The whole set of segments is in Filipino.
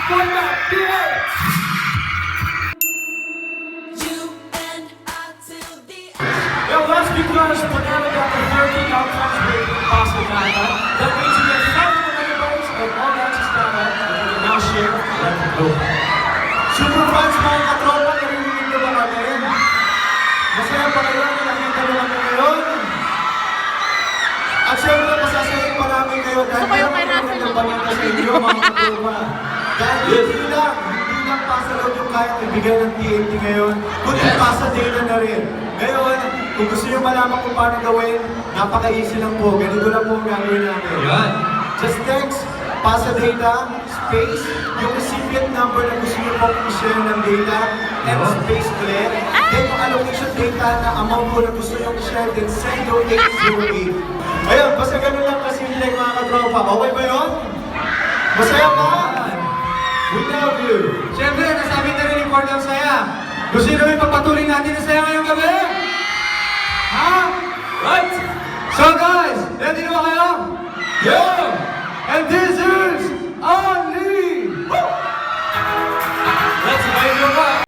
for the beat! Well, that's because whenever you have 13 outcomes with Pasta Data, that means you get 5 megabytes of all access data that you can now share around the globe. Super fans mga katropa, narinig nyo ba kami? Masaya pa kayo na nakita nyo kami ngayon? At syempre, masasayin pa namin kayo dahil meron kami ng balita sa inyo mga katropa. Dahil hindi lang Pasa Load yung kaya ibigay ng TNT ngayon, kundi Pasa Data na rin. Ngayon, kung gusto nyo malaman kung paano gawin, napaka-easy lang po. Ganito lang po ang gagawin namin. Just text Pasa Data, space, yung recipient number na gusto nyo pong i-share ng data, and space ulit. Then yung allocation data na amount po na gusto nyo i-share, then send to 808. Ayun, basta ganun lang kasimple mga katropa. Okay ba yun? Masaya ba? We love you! Siyempre, nasabi na rin yung Cordon Saya. Gusto nyo namin pagpatuloy natin na saya ngayong gabi? Ha? Right? So guys, ready na ba kayo? Yeah! And this is only! Let's raise your voice!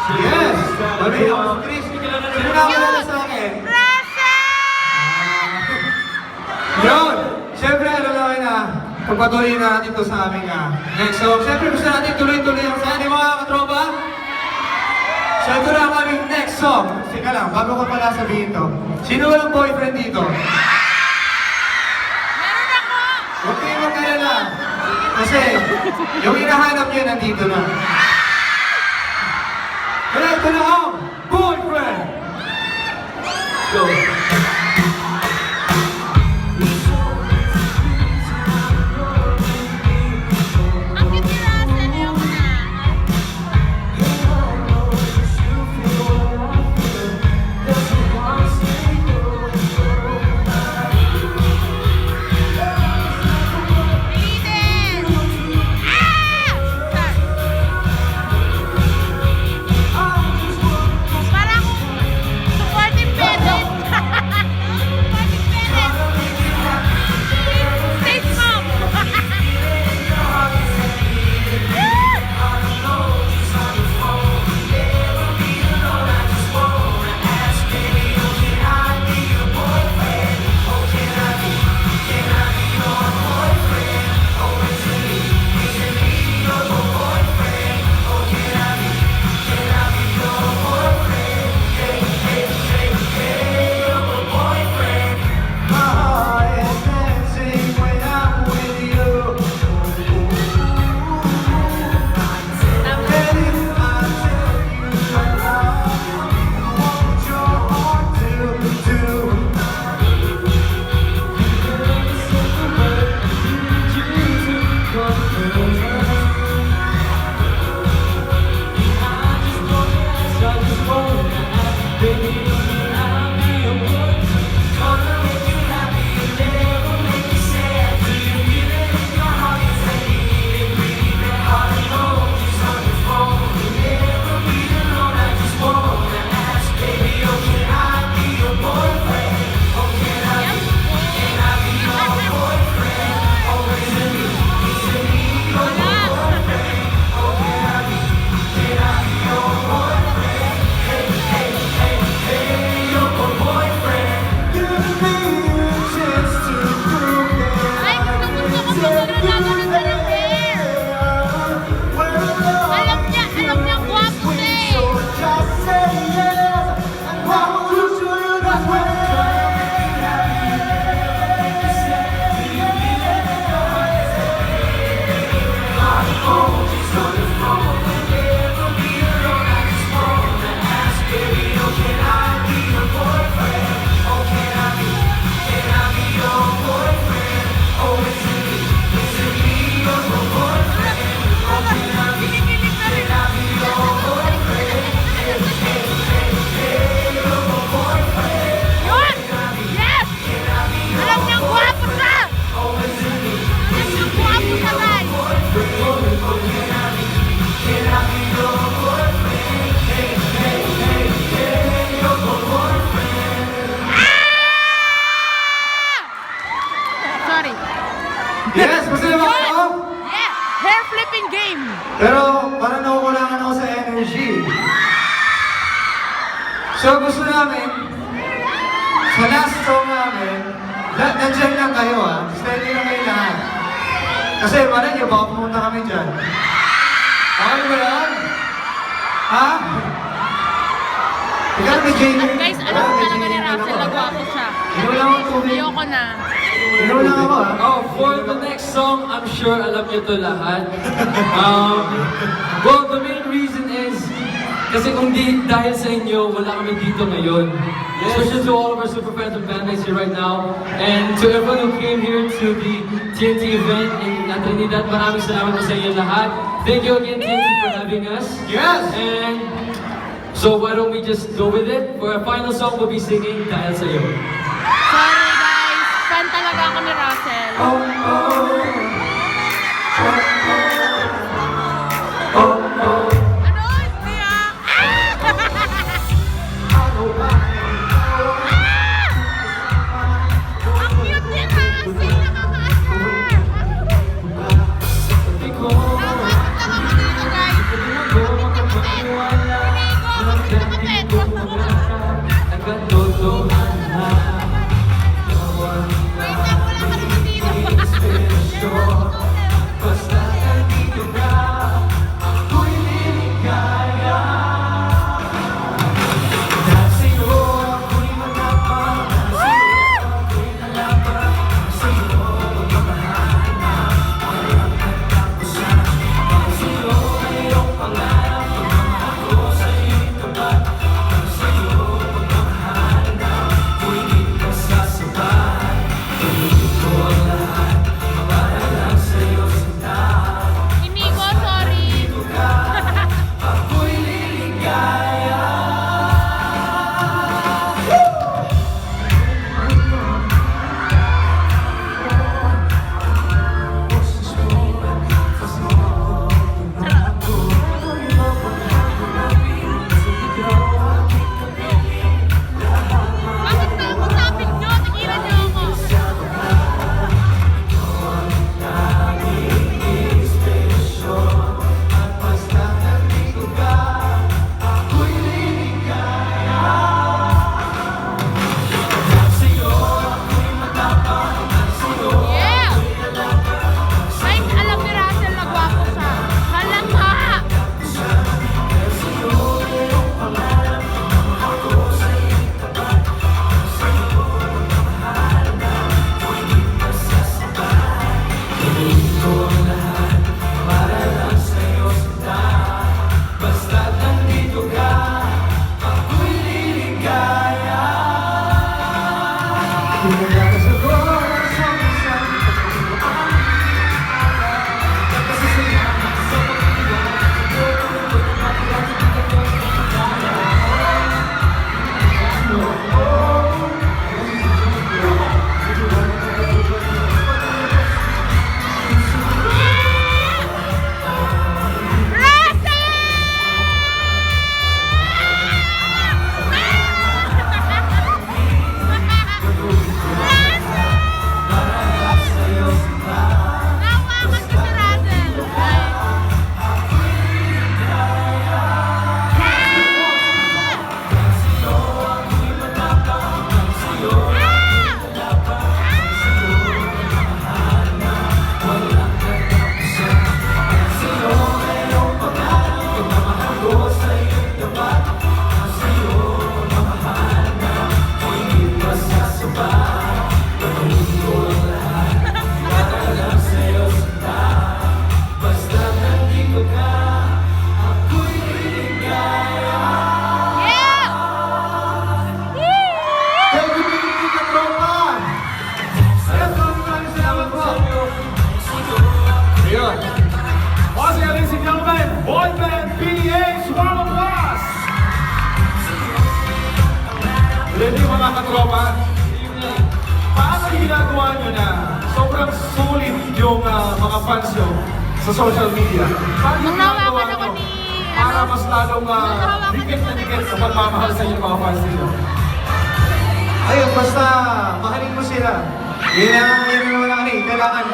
Yes! Sabi ako si Chris. Sino nakakilala sa akin? Yun! Siyempre, ano lang na, pagpatuloy na natin ito sa aming next song. Siyempre, gusto natin tuloy-tuloy ang saya. Di mga katropa? So, ito na ang aming next song. Sika lang, bago ko pala sabihin ito. Sino walang boyfriend dito? Meron ako! Huwag kayong magkalala. Kasi, yung hinahanap niyo nandito na. Kaya ito na ang boyfriend! Go. Ang cute ni Russell yung na. Aiden! Para akong supporting parent. Supporting parent. Stage mom. My heart is dancing when I'm with you. And if I tell you I love you, what your heart to do? Give me a chance to prove that Ay, gusto ko gano'n sa ng hair. Alam niya, gwapo siya eh. just say yes, and I will show you that way. Kinikilig na rin. Yun! Yes! Alam niya, gwapo siya! Alam niya, gwapo siya, guys! Sorry. Yes, gusto niyo ba ako? Yeah! Hair flipping game! Pero parang nakukulangan ako sa energy. So gusto namin, sa last song namin, nandiyan lang kayo steady lang kayo lahat. Kasi malay niyo, baka pumunta kami dyan. Okay ba yan? Ha? Ikaw may Jamie. At guys, alam ko talaga ni Russell na gwapo siya. Ikaw lang ang tubig. Ayoko na. Ikaw lang ako Oh, for the next song, I'm sure alam niyo to lahat. Well, the main reason is, kasi kung di dahil sa inyo, wala kami dito ngayon. Especially to all of our super fans and bandmates here right now. And to everyone who came here to the TNT event in Trinidad, maraming salamat po sa inyo lahat. Thank you again, TNT, for having us. Yes! And so why don't we just go with it? For our final song, we'll be singing Dahil Sa'yo. Sorry guys, fan talaga ako ni Russell. Ano? Hindi Ang cute ni Russell, nakaka-asar. Nakakapit lang ako dito guys. Umigo ako sa kapit. Wait lang, wala ka naman dito. fans nyo sa social media. Paano yung Nung ginagawa nawakan ako nyo ni, para ano, mas lalong nung nawakan dikit na dikit sa pagmamahal sa inyo mga fans nyo? Ayun, basta mahalin mo sila. Yun ang naman ang kailangan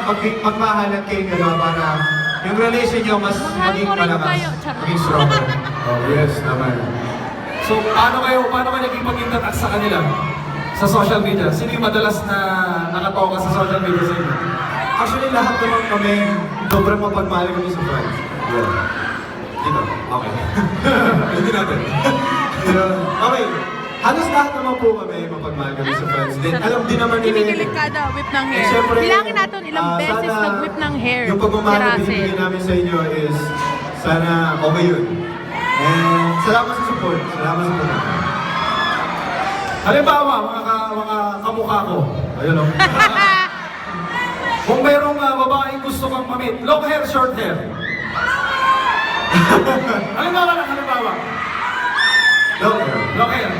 magmahalan kayo dalawa para yung relation nyo mas Mahal maging mo rin malakas, kayo. Charot. maging stronger. Oh, yes, naman. So, paano kayo naging mag-intatak sa kanila? Sa social media? Sino yung madalas na nakatoka sa social media sa inyo? Actually, lahat naman kami, sobrang mapagmahal kami sa friends. Yeah. Dito, okay. Hindi natin. Okay. Halos lahat naman po kami mapagmahal kami sa friends. Then, alam din naman nila Kinikilig kada whip ng hair. Siyempre, Bilangin natin ilang beses sana nag-whip ng hair. Yung pagmamahal si na Russell. binibigyan namin sa inyo is sana okay yun. And salamat sa support. Salamat sa support. Halimbawa, mga kamukha ko. Ayun o. Kung mayroong babaeng gusto kang mamit, long hair, short hair. Halimbawa lang, halimbawa. Long hair. Long hair.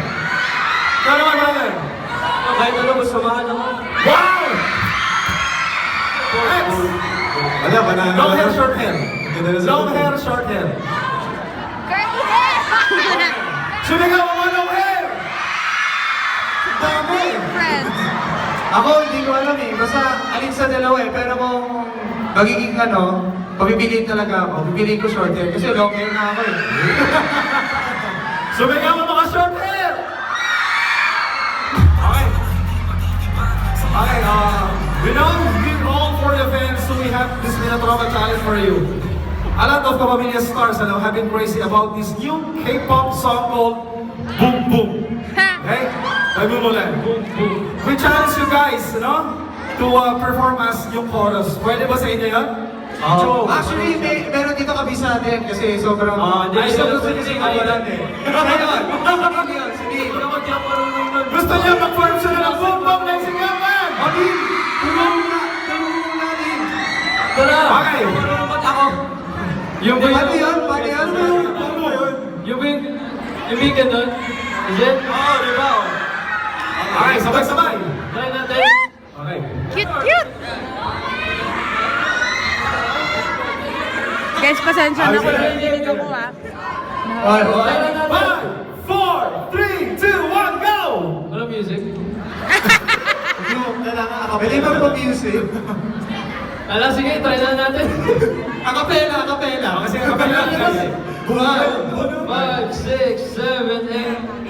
Ikaw naman, brother. Kahit ano, masamahan ako. Wow! X! Wala, banana. Long hair, short hair. Ganda na sa Long support. hair, short hair. Curly hair! Sumigaw mo long hair! Dami! Friends. Ako, hindi ko alam eh. Basta alin sa dalawa eh. Pero kung magiging pabibili talaga ako. Pipiliin ko short hair. Kasi long hair na ako eh. Sumigaw mo mga short hair! Okay. Okay, we know we're all for the fans, so we have this Minatropa challenge for you. A lot of Kapamilya stars have been crazy about this new K-pop song called Boom Boom. Okay? By Bumulan. We challenge you guys, to perform as yung chorus. Pwede ba sa inyo yun? Actually, meron dito kabisa din kasi sobrang... Hindi, gusto hindi, gusto hindi, niya hindi, kawalan eh. Ayun, sige. Gusto niya mag-perform sila ng Boom Boom ng Singapan! Odin, tulungan natin. Tara! Okay. Marunong ba't ako? Yung ba Paano yun? Paano yun? Ano ba yun? Yung ba yung big ganun? Is it? Oo, di ba? Okay, sabay-sabay. Try natin. Okay. Cute! Guys, pasensya na kung narinig ako ha. Try na natin. 5, 4, 3, 2, 1, go! Ano music? Pwede ba po music? Ala, sige, try na natin. Akapela, akapela. Kasi kapag lang kasi. Buhay. 5, 6, 7, 8.